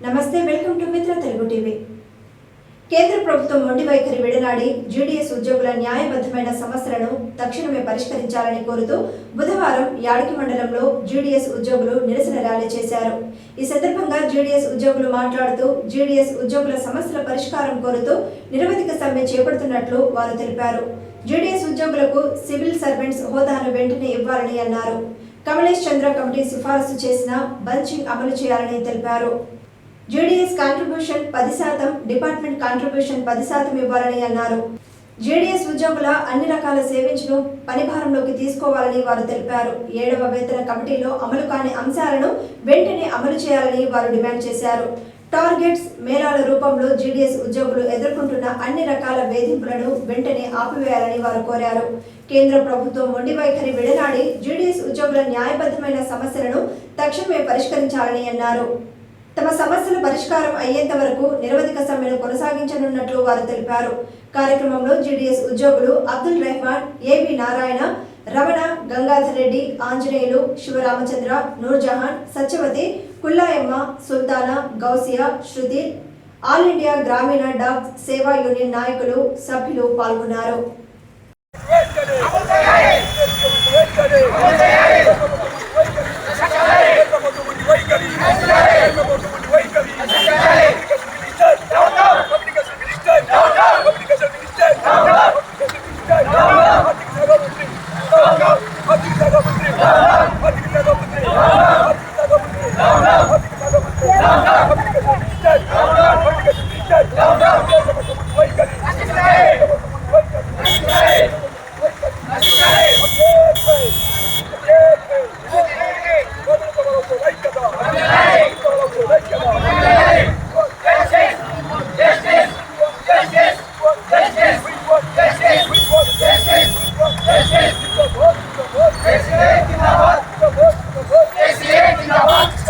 నమస్తే, welcome to మిత్ర Telugu TV. కేంద్ర ప్రభుత్వం మొండి వైఖరి విడనాడి జీడీఎస్ ఉద్యోగుల న్యాయబద్ధమైన సమస్యలను తక్షణమే పరిష్కరించాలని కోరుతూ బుధవారం యాడికి మండలంలో జీడీఎస్ ఉద్యోగులు నిరసన ర్యాలీ చేశారు. ఈ సందర్భంగా జీడీఎస్ ఉద్యోగులు మాట్లాడుతూ జీడీఎస్ ఉద్యోగుల సమస్యల పరిష్కారం కోరుతూ నిరవధిక సమ్మె చేపడుతున్నట్లు వారు తెలిపారు. జీడీఎస్ ఉద్యోగులకు సివిల్ సర్వెంట్స్ హోదాను వెంటనే ఇవ్వాలని అన్నారు. కమలేష్ చంద్ర కమిటీ సిఫారసు చేసిన బంచింగ్ అమలు చేయాలని తెలిపారు. జీడీఎస్ కాంట్రిబ్యూషన్ 10%, డిపార్ట్మెంట్ కాంట్రిబ్యూషన్ 10% ఇవ్వాలని అన్నారు. జీడీఎస్ ఉద్యోగుల అన్ని రకాల సేవింగ్స్ను పనిభారంలోకి తీసుకోవాలని వారు తెలిపారు. 7వ వేతన కమిటీలో అమలు కాని అంశాలను వెంటనే అమలు చేయాలని వారు డిమాండ్ చేశారు. టార్గెట్స్, మేళాల రూపంలో జీడీఎస్ ఉద్యోగులు ఎదుర్కొంటున్న అన్ని రకాల వేధింపులను వెంటనే ఆపివేయాలని వారు కోరారు. కేంద్ర ప్రభుత్వం మొండి వైఖరి విడనాడి జీడీఎస్ ఉద్యోగుల న్యాయబద్ధమైన సమస్యలను తక్షణమే పరిష్కరించాలని అన్నారు. తమ సమస్యల పరిష్కారం అయ్యేంత వరకు నిరవధిక సమ్మెను కొనసాగించనున్నట్లు వారు తెలిపారు. కార్యక్రమంలో జీడీఎస్ ఉద్యోగులు అబ్దుల్ రెహమాన్, ఏవి నారాయణ, రమణ, గంగాధర్ రెడ్డి, ఆంజనేయులు, శివరామచంద్ర, నూర్జహాన్, సత్యవతి, కుల్లాయమ్మ, సుల్తానా, గౌసియా, శృతి, ఆల్ ఇండియా గ్రామీణ డాగ్ సేవా యూనియన్ నాయకులు, సభ్యులు పాల్గొన్నారు. Yes,